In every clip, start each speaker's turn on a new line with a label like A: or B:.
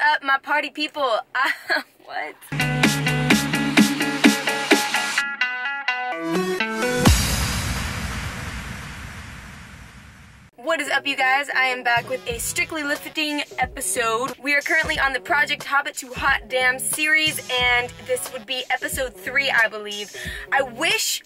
A: up, my party people? What? What is up, you guys? I am back with a Strictly Lifting episode. We are currently on the Project Hobbit to Hot Damn series, and this would be episode 3, I believe. I wish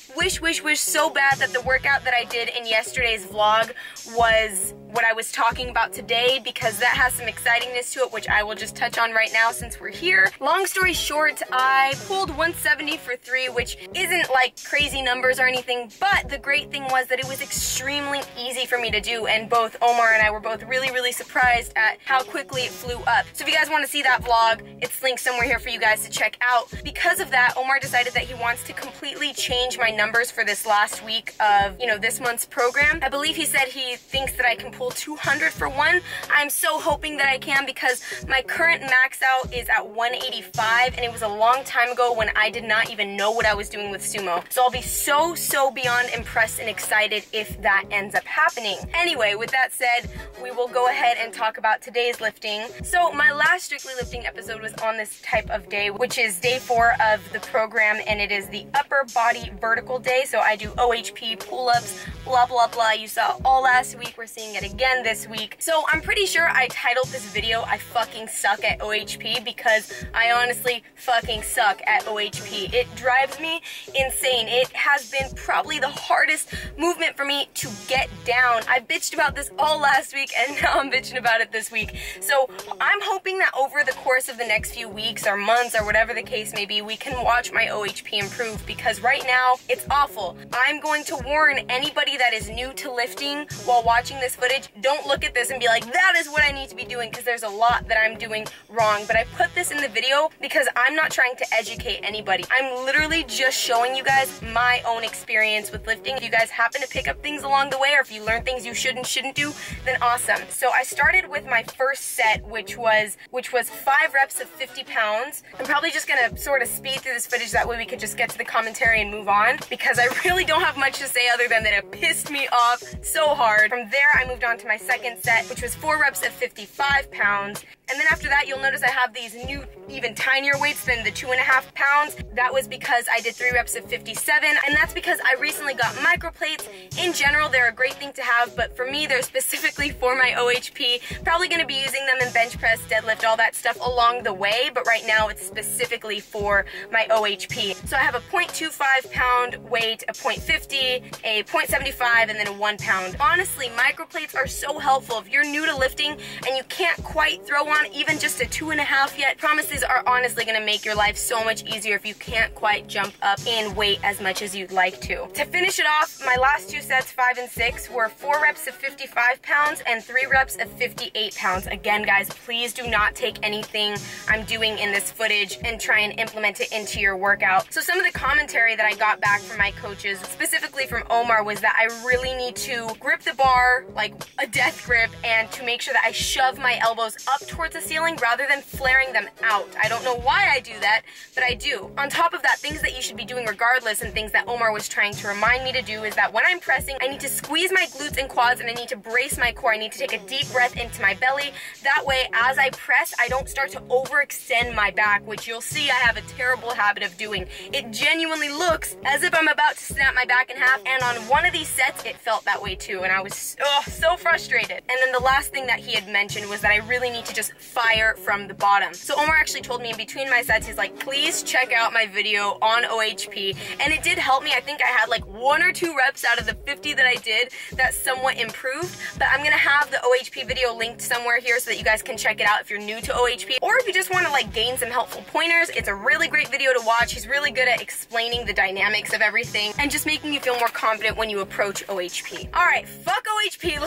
A: so bad that the workout that I did in yesterday's vlog was what I was talking about today, because that has some excitingness to it, which I will just touch on right now since we're here. Long story short, I pulled 170 for 3, which isn't like crazy numbers or anything, but the great thing was that it was extremely easy for me to do, and both Omar and I were both really surprised at how quickly it flew up. So if you guys want to see that vlog, it's linked somewhere here for you guys to check out. Because of that, Omar decided that he wants to completely change my numbers for this last week of, you know, this month's program. I believe he said he thinks that I can pull 200 for 1. I'm so hoping that I can, because my current max out is at 185, and it was a long time ago when I did not even know what I was doing with sumo. So I'll be so beyond impressed and excited if that ends up happening. Anyway, with that said, we will go ahead and talk about today's lifting. So my last Strictly Lifting episode was on this type of day, which is day 4 of the program, and it is the upper body vertical day. So I do OHP, pull-ups, blah blah. You saw all last week, we're seeing it again this week. So I'm pretty sure I titled this video "I fucking suck at OHP," because I honestly fucking suck at OHP. It drives me insane. It has been probably the hardest movement for me to get down. I bitched about this all last week, and now I'm bitching about it this week. So I'm hoping that over the course of the next few weeks or months or whatever the case may be, we can watch my OHP improve, because right now it's awful. I'm going to warn anybody that is new to lifting while watching this footage, don't look at this and be like, that is what I need to be doing, because there's a lot that I'm doing wrong. But I put this in the video because I'm not trying to educate anybody. I'm literally just showing you guys my own experience with lifting. If you guys happen to pick up things along the way, or if you learn things you should and shouldn't do, then awesome. So I started with my first set, which was 5 reps of 50 pounds. I'm probably just gonna sort of speed through this footage, that way we could just get to the commentary and move on, because I really don't have much to say other than that it pissed me off so hard. From there, I moved on to my second set, which was 4 reps of 55 pounds. And then after that, you'll notice I have these new, even tinier weights than the 2.5 pounds. That was because I did 3 reps of 57, and that's because I recently got microplates. In general, they're a great thing to have, but for me, they're specifically for my OHP. Probably gonna be using them in bench press, deadlift, all that stuff along the way, but right now it's specifically for my OHP. So I have a 0.25 pound weight, a 0.50, a 0.75, and then a 1 pound. Honestly, microplates are so helpful. If you're new to lifting and you can't quite throw on even just a 2.5 yet, promises are honestly gonna make your life so much easier if you can't quite jump up in weight as much as you'd like to. To finish it off, my last 2 sets, 5 and 6, were 4 reps of 55 pounds and 3 reps of 58 pounds. Again, guys, please do not take anything I'm doing in this footage and try and implement it into your workout. So some of the commentary that I got back from my coaches, specifically from Omar, was that I really need to grip the bar like a death grip, and to make sure that I shove my elbows up towards the ceiling rather than flaring them out. I don't know why I do that, but I do. On top of that, things that you should be doing regardless, and things that Omar was trying to remind me to do, is that when I'm pressing, I need to squeeze my glutes and quads, and I need to brace my core. I need to take a deep breath into my belly. That way, as I press, I don't start to overextend my back, which you'll see I have a terrible habit of doing. It genuinely looks as if I'm about to snap my back in half, and on one of these sets, it felt that way too, and I was so frustrated. And then the last thing that he had mentioned was that I really need to just fire from the bottom. So Omar actually told me in between my sets, he's like, please check out my video on OHP, and it did help me. I think I had like 1 or 2 reps out of the 50 that I did that somewhat improved, but I'm gonna have the OHP video linked somewhere here so that you guys can check it out if you're new to OHP, or if you just want to like gain some helpful pointers. It's a really great video to watch. He's really good at explaining the dynamics of everything and just making you feel more confident when you approach OHP. Alright, fuck OHP,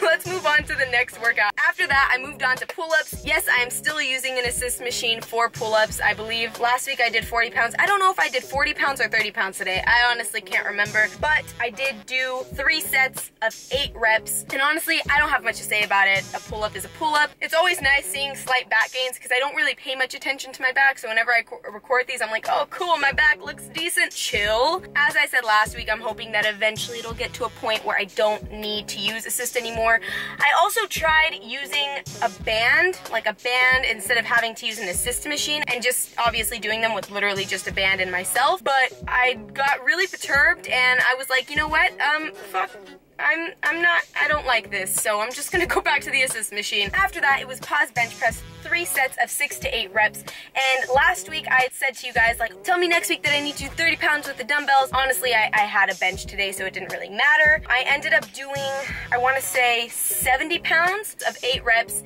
A: let's move on to the next workout. After that, I moved on to pull-ups. Yes, I am still using an assist machine for pull-ups. I believe last week I did 40 pounds. I don't know if I did 40 pounds or 30 pounds today. I honestly can't remember, but I did do 3 sets of 8 reps, and honestly, I don't have much to say about it. A pull-up is a pull-up. It's always nice seeing slight back gains, because I don't really pay much attention to my back, so whenever I record these, I'm like, oh cool, my back looks decent, chill. As I said last week, I'm hoping that eventually it'll get to a point where I don't need to use assist anymore. I also tried using using a band, like a band, instead of having to use an assist machine, and just obviously doing them with literally just a band and myself. But I got really perturbed and I was like, you know what, fuck. I don't like this, so I'm just gonna go back to the assist machine. After that, it was pause bench press, 3 sets of 6 to 8 reps. And last week I had said to you guys, like, tell me next week that I need to do 30 pounds with the dumbbells. Honestly, I had a bench today, so it didn't really matter. I ended up doing, I wanna say 70 pounds of 8 reps,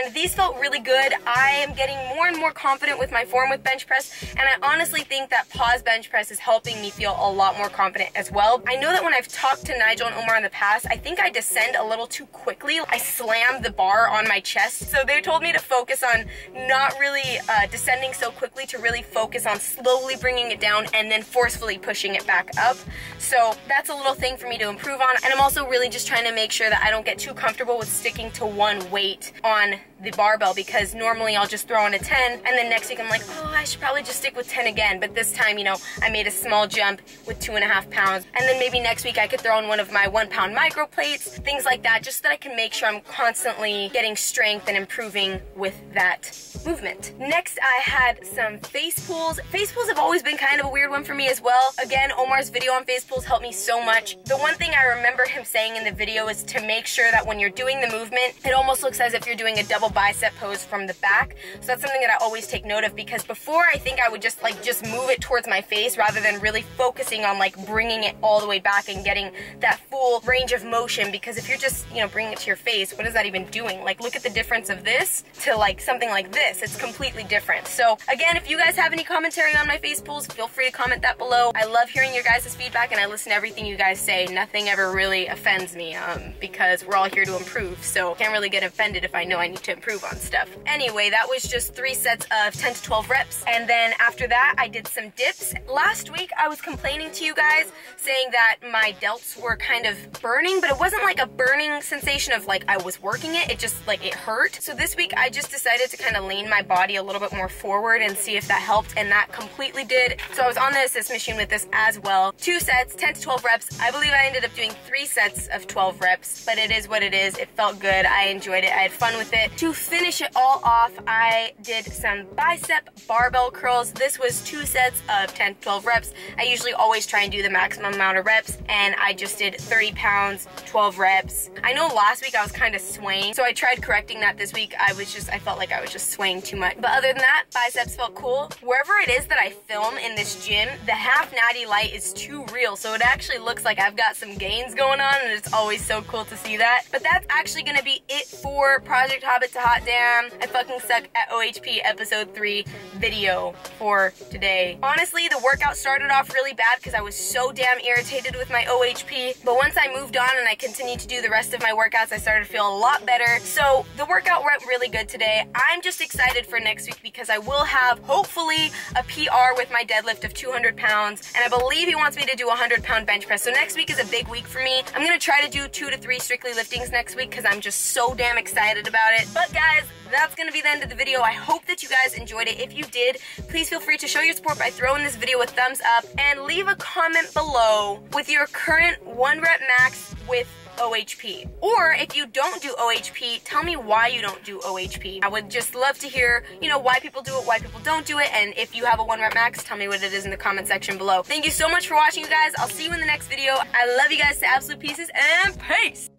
A: and these felt really good. I am getting more and more confident with my form with bench press, and I honestly think that pause bench press is helping me feel a lot more confident as well. I know that when I've talked to Nigel and Omar in the past, I think I descend a little too quickly. I slammed the bar on my chest, so they told me to focus on not really descending so quickly, to really focus on slowly bringing it down and then forcefully pushing it back up. So that's a little thing for me to improve on, and I'm also really just trying to make sure that I don't get too comfortable with sticking to one weight on the barbell, because normally I'll just throw in a 10 and then next week I'm like, oh, I should probably just stick with 10 again. But this time, you know, I made a small jump with 2.5 pounds, and then maybe next week I could throw in one of my 1 pound micro plates, things like that, just so that I can make sure I'm constantly getting strength and improving with that movement. Next, I had some face pulls. Face pulls have always been kind of a weird one for me as well. Again, Omar's video on face pulls helped me so much. The one thing I remember him saying in the video is to make sure that when you're doing the movement, it almost looks as if you're doing a double bicep pose from the back. So that's something that I always take note of, because before I think I would just move it towards my face rather than really focusing on like bringing it all the way back and getting that full range of motion. Because if you're just, you know, bringing it to your face, what is that even doing? Like, look at the difference of this to like something like this. It's completely different. So again, if you guys have any commentary on my face pulls, feel free to comment that below. I love hearing your guys' feedback, and I listen to everything you guys say. Nothing ever really offends me, because we're all here to improve. So can't really get offended if I know I need to improve on stuff. Anyway, that was just 3 sets of 10 to 12 reps. And then after that, I did some dips. Last week, I was complaining to you guys saying that my delts were kind of burning, but it wasn't like a burning sensation of like I was working it. It just like it hurt. So this week, I just decided to kind of lean my body a little bit more forward and see if that helped, and that completely did. So I was on the assist machine with this as well. 2 sets, 10 to 12 reps. I believe I ended up doing 3 sets of 12 reps, but it is what it is. It felt good. I enjoyed it. I had fun with it. To finish it all off, I did some bicep barbell curls. This was 2 sets of 10 to 12 reps. I usually always try and do the maximum amount of reps, and I just did 30 pounds, 12 reps. I know last week I was kind of swaying, so I tried correcting that this week. I felt like I was just swaying too much. But other than that, biceps felt cool. Wherever it is that I film in this gym, the half natty light is too real, so it actually looks like I've got some gains going on, and it's always so cool to see that. But that's actually gonna be it for Project Hobbit to Hot Damn I Fucking Suck at OHP episode 3 video for today. Honestly, the workout started off really bad because I was so damn irritated with my OHP, but once I moved on and I continued to do the rest of my workouts, I started to feel a lot better. So the workout went really good today. I'm just excited for next week because I will have, hopefully, a PR with my deadlift of 200 pounds, and I believe he wants me to do a 100-pound bench press. So next week is a big week for me. I'm gonna try to do 2 to 3 strictly liftings next week because I'm just so damn excited about it. But guys, that's gonna be the end of the video. I hope that you guys enjoyed it. If you did, please feel free to show your support by throwing this video a thumbs up, and leave a comment below with your current 1 rep max with OHP. Or if you don't do OHP, tell me why you don't do OHP. I would just love to hear, you know, why people do it, why people don't do it, and if you have a 1 rep max, tell me what it is in the comment section below. Thank you so much for watching, you guys. I'll see you in the next video. I love you guys to absolute pieces, and peace!